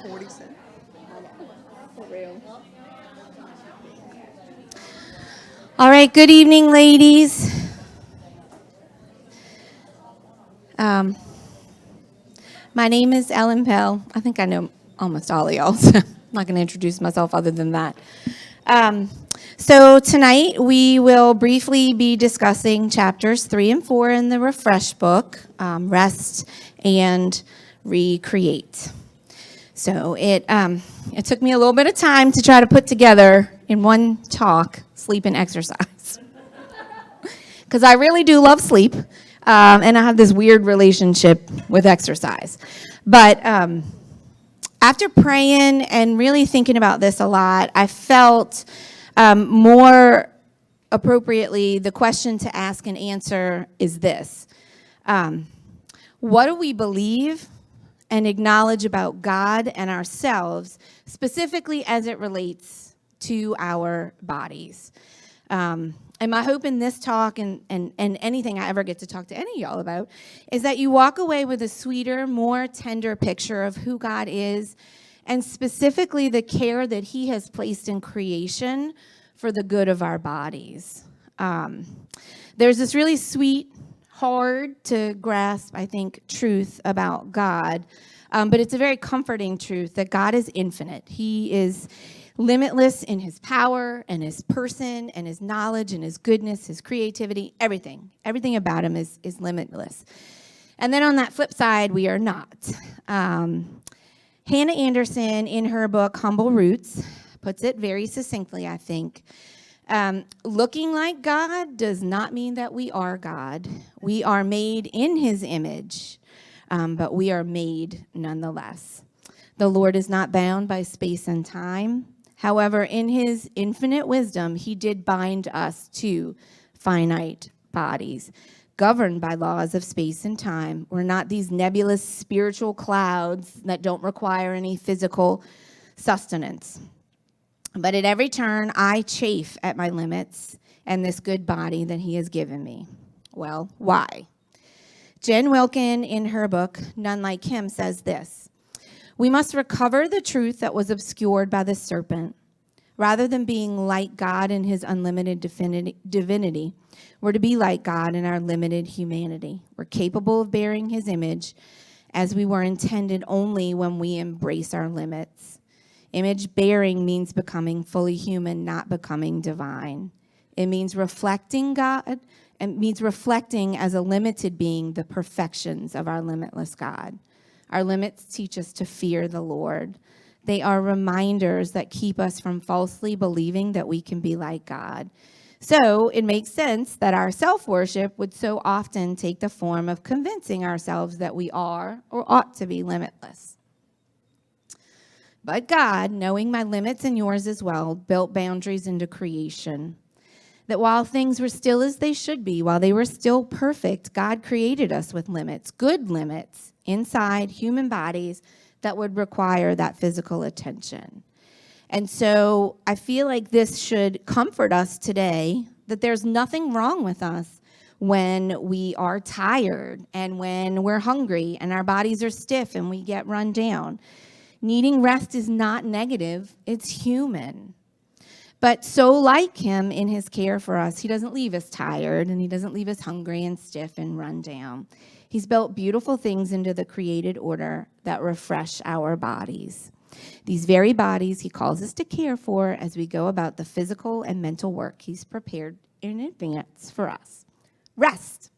40 cents. For real. All right, good evening, ladies. My name is Ellen Pell. I think I know almost all of y'all, so I'm not going to introduce myself other than that. So tonight we will briefly be discussing chapters 3 and 4 in the Refresh book, Rest and Recreate. So it took me a little bit of time to try to put together in one talk sleep and exercise. Because I really do love sleep, and I have this weird relationship with exercise. But after praying and really thinking about this a lot, I felt more appropriately the question to ask and answer is this. What do we believe and acknowledge about God and ourselves, specifically as it relates to our bodies? And my hope in this talk and anything I ever get to talk to any of y'all about is that you walk away with a sweeter, more tender picture of who God is and specifically the care that he has placed in creation for the good of our bodies. There's this really sweet, hard to grasp, I think, truth about God, but it's a very comforting truth that God is infinite. He is limitless in his power and his person and his knowledge and his goodness, his creativity, everything. Everything about him is limitless. And then on that flip side, we are not. Hannah Anderson, in her book, Humble Roots, puts it very succinctly, I think. Looking like God does not mean that we are God. We are made in his image, but we are made nonetheless. The Lord is not bound by space and time. However, in his infinite wisdom, he did bind us to finite bodies, governed by laws of space and time. We're not these nebulous spiritual clouds that don't require any physical sustenance. But at every turn, I chafe at my limits and this good body that he has given me. Well, why? Jen Wilkin, in her book, None Like Him, says this. We must recover the truth that was obscured by the serpent. Rather than being like God in his unlimited divinity, we're to be like God in our limited humanity. We're capable of bearing his image as we were intended only when we embrace our limits. Image bearing means becoming fully human, not becoming divine. It means reflecting God, and means reflecting as a limited being the perfections of our limitless God. Our limits teach us to fear the Lord. They are reminders that keep us from falsely believing that we can be like God. So it makes sense that our self-worship would so often take the form of convincing ourselves that we are or ought to be limitless. But God, knowing my limits and yours as well, built boundaries into creation. That while things were still as they should be, while they were still perfect, God created us with limits, good limits, inside human bodies that would require that physical attention. And so I feel like this should comfort us today that there's nothing wrong with us when we are tired and when we're hungry and our bodies are stiff and we get run down. Needing rest is not negative, it's human. But so like him in his care for us, he doesn't leave us tired and he doesn't leave us hungry and stiff and run down. He's built beautiful things into the created order that refresh our bodies. These very bodies he calls us to care for as we go about the physical and mental work he's prepared in advance for us. Rest.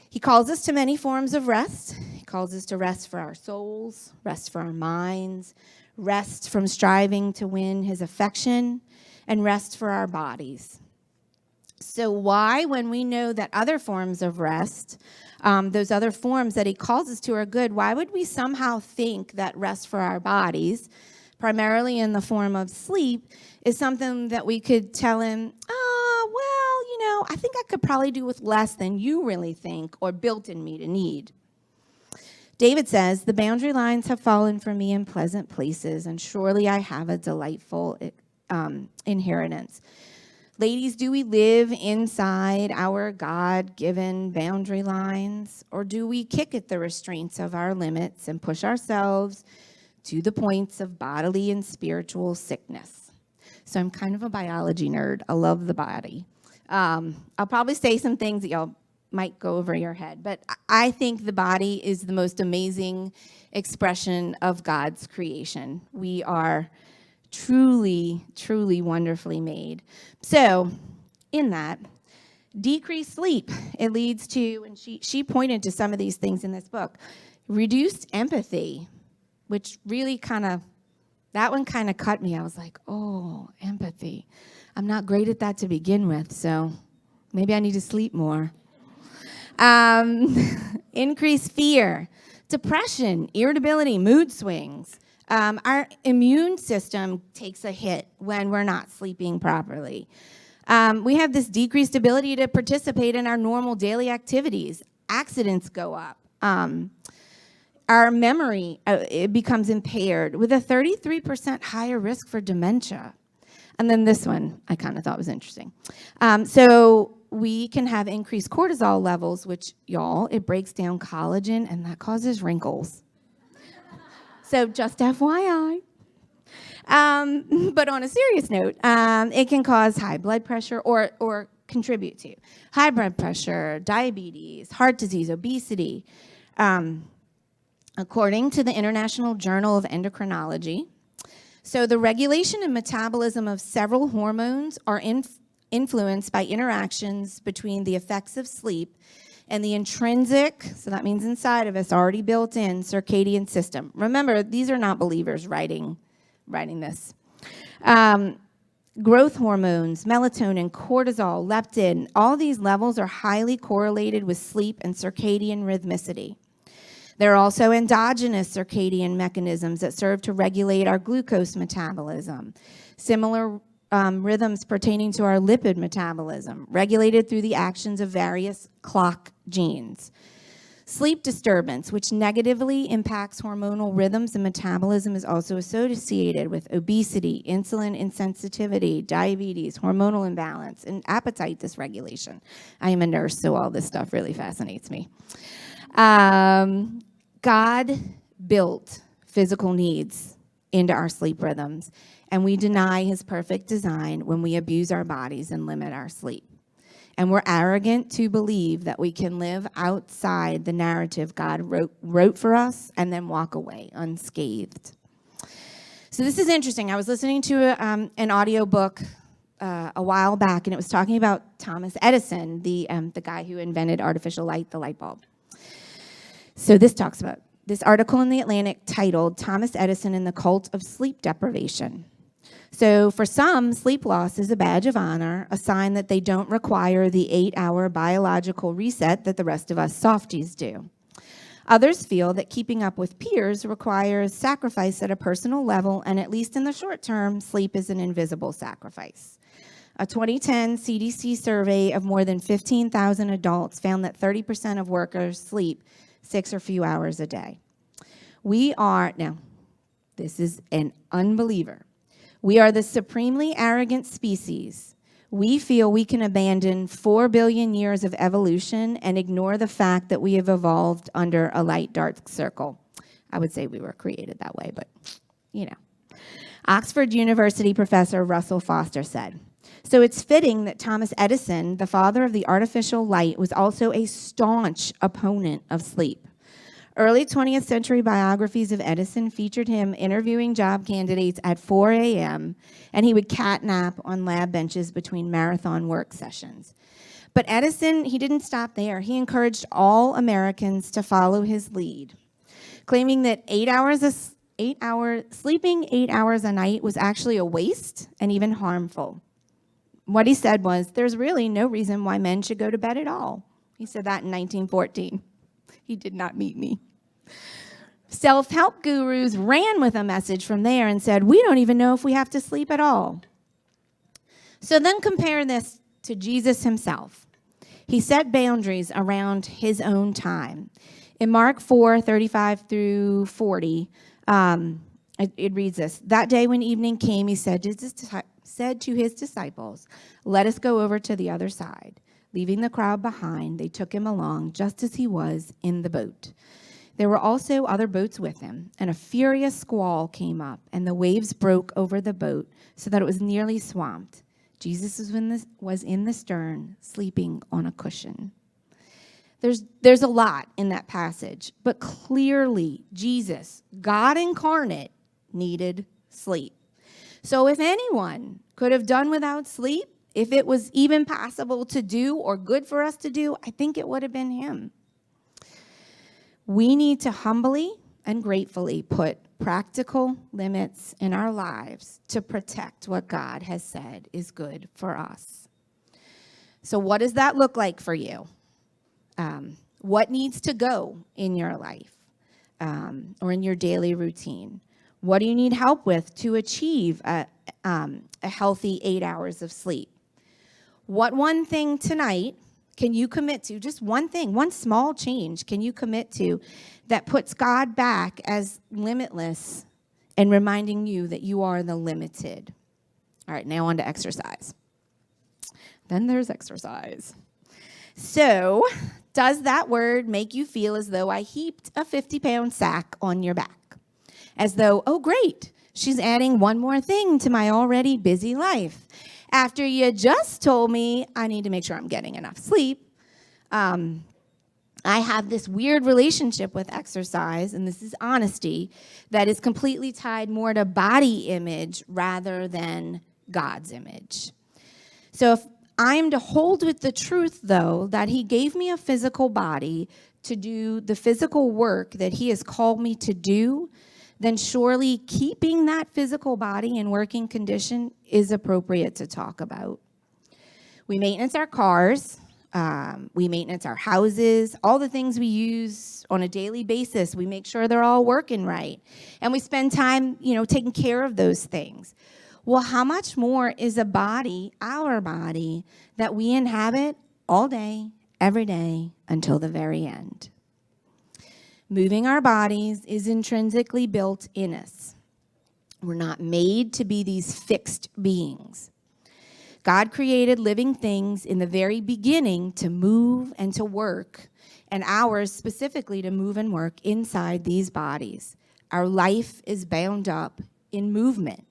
He calls us to many forms of rest. He calls us to rest for our souls, rest for our minds, rest from striving to win his affection, and rest for our bodies. So why, when we know that other forms of rest, those other forms that he calls us to are good, why would we somehow think that rest for our bodies, primarily in the form of sleep, is something that we could tell him, I think I could probably do with less than you really think or built in me to need. David says, the boundary lines have fallen for me in pleasant places, and surely I have a delightful inheritance. Ladies, do we live inside our God-given boundary lines, or do we kick at the restraints of our limits and push ourselves to the points of bodily and spiritual sickness. So I'm kind of a biology nerd. I love the body. I'll probably say some things that y'all might go over your head, but I think the body is the most amazing expression of God's creation. We are truly, truly wonderfully made. So in that, decreased sleep, it leads to, and she pointed to some of these things in this book, reduced empathy, which really that one kind of cut me. I was like, oh, empathy. I'm not great at that to begin with, so maybe I need to sleep more. Increased fear, depression, irritability, mood swings. Our immune system takes a hit when we're not sleeping properly. We have this decreased ability to participate in our normal daily activities. Accidents go up. Our memory it becomes impaired with a 33% higher risk for dementia. And then this one I kind of thought was interesting. So we can have increased cortisol levels, which, y'all, it breaks down collagen, and that causes wrinkles. So just FYI. But on a serious note, it can cause high blood pressure or contribute to high blood pressure, diabetes, heart disease, obesity. According to the International Journal of Endocrinology, so the regulation and metabolism of several hormones are influenced by interactions between the effects of sleep and the intrinsic, so that means inside of us, already built in circadian system. Remember, these are not believers writing this. Growth hormones, melatonin, cortisol, leptin, all these levels are highly correlated with sleep and circadian rhythmicity. There are also endogenous circadian mechanisms that serve to regulate our glucose metabolism. Similar rhythms pertaining to our lipid metabolism, regulated through the actions of various clock genes. Sleep disturbance, which negatively impacts hormonal rhythms and metabolism, is also associated with obesity, insulin insensitivity, diabetes, hormonal imbalance, and appetite dysregulation. I am a nurse, so all this stuff really fascinates me. God built physical needs into our sleep rhythms, and we deny his perfect design when we abuse our bodies and limit our sleep. And we're arrogant to believe that we can live outside the narrative God wrote for us and then walk away unscathed. So this is interesting. I was listening to an audio book a while back, and it was talking about Thomas Edison, the guy who invented artificial light, the light bulb. So this talks about this article in The Atlantic titled Thomas Edison and the Cult of Sleep Deprivation. So for some, sleep loss is a badge of honor, a sign that they don't require the 8-hour biological reset that the rest of us softies do. Others feel that keeping up with peers requires sacrifice at a personal level, and at least in the short term, sleep is an invisible sacrifice. A 2010 CDC survey of more than 15,000 adults found that 30% of workers sleep 6 or few hours a day. Now, this is an unbeliever. We are the supremely arrogant species. We feel we can abandon 4 billion years of evolution and ignore the fact that we have evolved under a light dark circle. I would say we were created that way, but you know. Oxford University professor Russell Foster said, so it's fitting that Thomas Edison, the father of the artificial light, was also a staunch opponent of sleep. Early 20th century biographies of Edison featured him interviewing job candidates at 4 a.m., and he would catnap on lab benches between marathon work sessions. But Edison, he didn't stop there. He encouraged all Americans to follow his lead, claiming that sleeping 8 hours a night was actually a waste and even harmful. What he said was, there's really no reason why men should go to bed at all. He said that in 1914. He did not meet me. Self-help gurus ran with a message from there and said, we don't even know if we have to sleep at all. So then compare this to Jesus himself. He set boundaries around his own time. In Mark 4:35 through 40, it reads this. That day when evening came, he said to his disciples, let us go over to the other side. Leaving the crowd behind, they took him along just as he was in the boat. There were also other boats with him, and a furious squall came up, and the waves broke over the boat so that it was nearly swamped. Jesus was in the stern, sleeping on a cushion. There's a lot in that passage, but clearly Jesus, God incarnate, needed sleep. So if anyone could have done without sleep, if it was even possible to do or good for us to do, I think it would have been him. We need to humbly and gratefully put practical limits in our lives to protect what God has said is good for us. So what does that look like for you? What needs to go in your life or in your daily routine? What do you need help with to achieve a healthy 8 hours of sleep? What one thing tonight can you commit to? Just one thing, one small change can you commit to that puts God back as limitless and reminding you that you are the limited? All right, now on to exercise. Then there's exercise. So, does that word make you feel as though I heaped a 50-pound sack on your back? As though, oh great, she's adding one more thing to my already busy life. After you just told me I need to make sure I'm getting enough sleep, I have this weird relationship with exercise, and this is honesty, that is completely tied more to body image rather than God's image. So if I am to hold with the truth, though, that he gave me a physical body to do the physical work that he has called me to do, then surely keeping that physical body in working condition is appropriate to talk about. We maintenance our cars, we maintenance our houses, all the things we use on a daily basis. We make sure they're all working right. And we spend time, taking care of those things. Well, how much more is a body, our body, that we inhabit all day, every day, until the very end? Moving our bodies is intrinsically built in us. We're not made to be these fixed beings. God created living things in the very beginning to move and to work, and ours specifically to move and work inside these bodies. Our life is bound up in movement.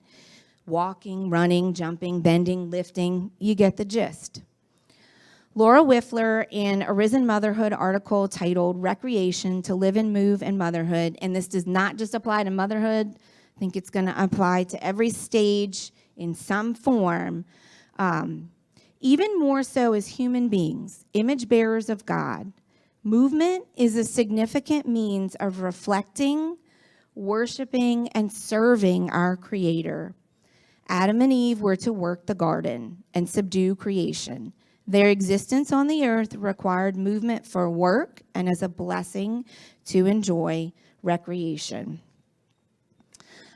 Walking, running, jumping, bending, lifting, you get the gist. Laura Whiffler, in a Risen Motherhood article titled Recreation to Live and Move in Motherhood, and this does not just apply to motherhood, I think it's going to apply to every stage in some form, even more so as human beings, image bearers of God. Movement is a significant means of reflecting, worshiping, and serving our Creator. Adam and Eve were to work the garden and subdue creation. Their existence on the earth required movement for work and as a blessing to enjoy recreation.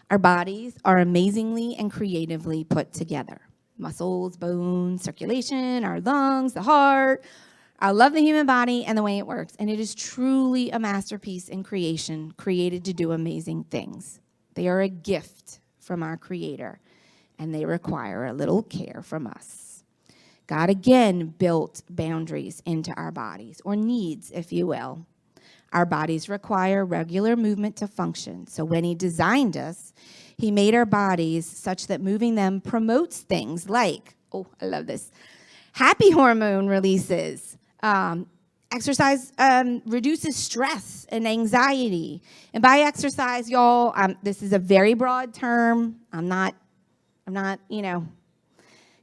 Our bodies are amazingly and creatively put together. Muscles, bones, circulation, our lungs, the heart. I love the human body and the way it works, and it is truly a masterpiece in creation, created to do amazing things. They are a gift from our Creator, and they require a little care from us. God again built boundaries into our bodies, or needs, if you will. Our bodies require regular movement to function. So when he designed us, he made our bodies such that moving them promotes things like, oh, I love this, happy hormone releases. Exercise reduces stress and anxiety. And by exercise, y'all, this is a very broad term. I'm not,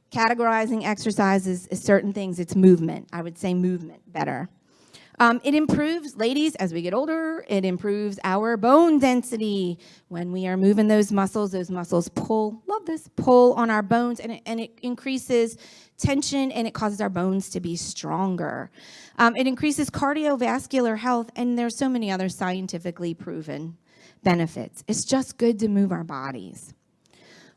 categorizing exercises as certain things. It's movement. I would say movement better. It improves, ladies, as we get older, it improves our bone density. When we are moving those muscles pull, love this, pull on our bones, and it increases tension, and it causes our bones to be stronger. It increases cardiovascular health, and there's so many other scientifically proven benefits. It's just good to move our bodies.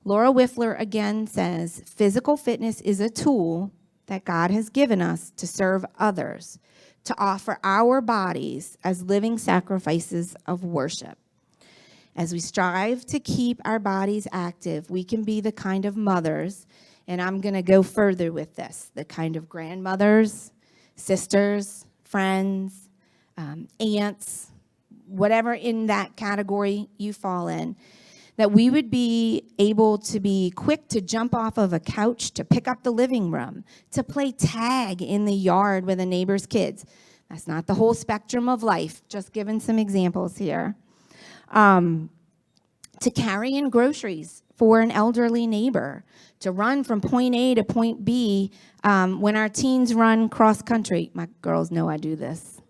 Laura Whiffler again says, physical fitness is a tool that God has given us to serve others, to offer our bodies as living sacrifices of worship. As we strive to keep our bodies active, we can be the kind of mothers, and I'm going to go further with this, the kind of grandmothers, sisters, friends, aunts, whatever in that category you fall in, that we would be able to be quick to jump off of a couch, to pick up the living room, to play tag in the yard with a neighbor's kids. That's not the whole spectrum of life, just giving some examples here. To carry in groceries for an elderly neighbor, to run from point A to point B when our teens run cross country. My girls know I do this.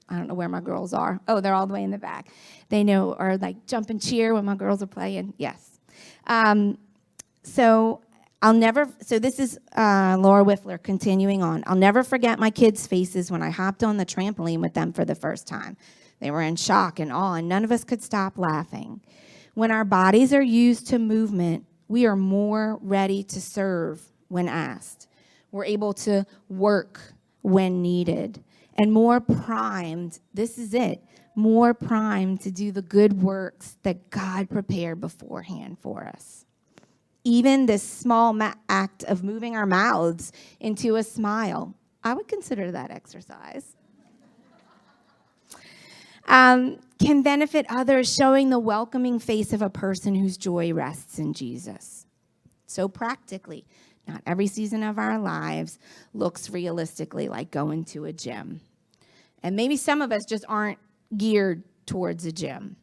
I don't know where my girls are. Oh, they're all the way in the back. They know, or like jump and cheer when my girls are playing. Yes. So this is Laura Whiffler continuing on. I'll never forget my kids' faces when I hopped on the trampoline with them for the first time. They were in shock and awe, and none of us could stop laughing. When our bodies are used to movement, we are more ready to serve when asked. We're able to work when needed, and more primed, this is it, more primed to do the good works that God prepared beforehand for us. Even this small act of moving our mouths into a smile, I would consider that exercise. Can benefit others, showing the welcoming face of a person whose joy rests in Jesus. So practically, not every season of our lives looks realistically like going to a gym. And maybe some of us just aren't geared towards a gym.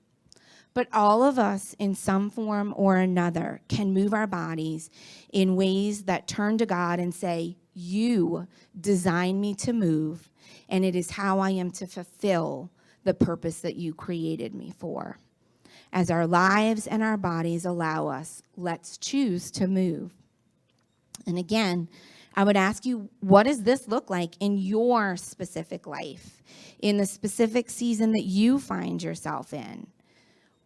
But all of us, in some form or another, can move our bodies in ways that turn to God and say, you designed me to move, and it is how I am to fulfill the purpose that you created me for. As our lives and our bodies allow us, let's choose to move. And again, I would ask you, what does this look like in your specific life, in the specific season that you find yourself in?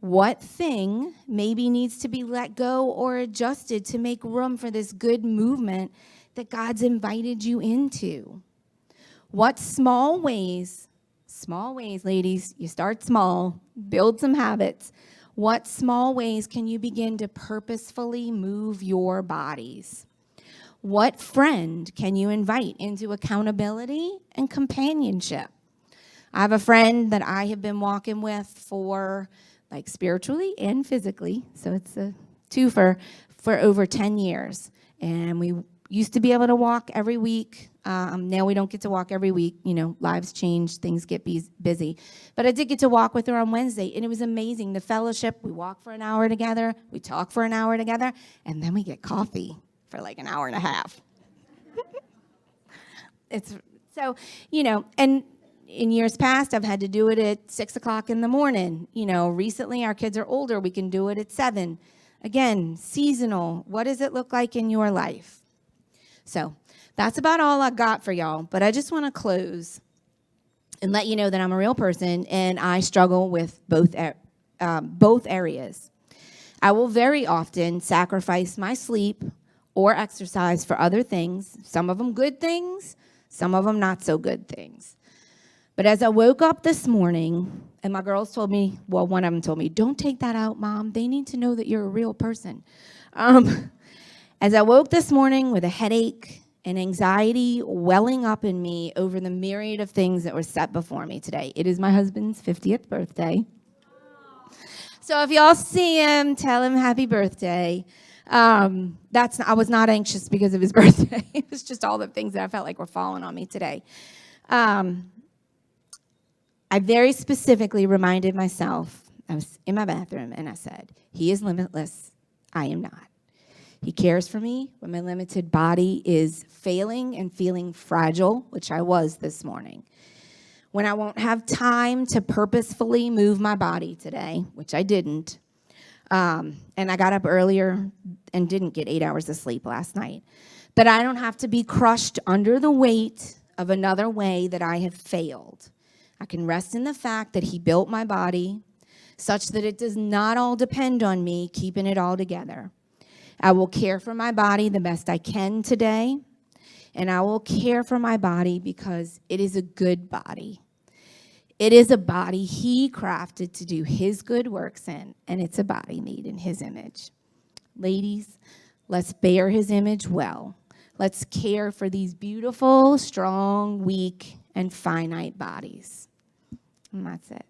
What thing maybe needs to be let go or adjusted to make room for this good movement that God's invited you into? What small ways, ladies, you start small, build some habits. What small ways can you begin to purposefully move your bodies? What friend can you invite into accountability and companionship? I have a friend that I have been walking with for, like, spiritually and physically, so it's a twofer, for over 10 years. And we used to be able to walk every week. Now we don't get to walk every week. You know, lives change, things get busy. But I did get to walk with her on Wednesday, and it was amazing. The fellowship, we walk for an hour together, we talk for an hour together, and then we get coffee for like an hour and a half. It's so, you know, and in years past, I've had to do it at 6 o'clock in the morning. You know, recently our kids are older, we can do it at 7. Again, seasonal. What does it look like in your life? So that's about all I got for y'all. But I just want to close and let you know that I'm a real person and I struggle with both areas. I will very often sacrifice my sleep or exercise for other things, some of them good things, some of them not so good things. But as I woke up this morning, and my girls told me, well, one of them told me, don't take that out, Mom. They need to know that you're a real person. As I woke this morning with a headache and anxiety welling up in me over the myriad of things that were set before me today. It is my husband's 50th birthday. So if y'all see him, tell him happy birthday. I was not anxious because of his birthday. It was just all the things that I felt like were falling on me today. I very specifically reminded myself, I was in my bathroom, and I said, he is limitless. I am not. He cares for me when my limited body is failing and feeling fragile, which I was this morning. When I won't have time to purposefully move my body today, which I didn't, and I got up earlier and didn't get 8 hours of sleep last night, that I don't have to be crushed under the weight of another way that I have failed. I can rest in the fact that he built my body such that it does not all depend on me keeping it all together. I will care for my body the best I can today, and I will care for my body because it is a good body. It is a body he crafted to do his good works in, and it's a body made in his image. Ladies, let's bear his image well. Let's care for these beautiful, strong, weak, and finite bodies. And that's it.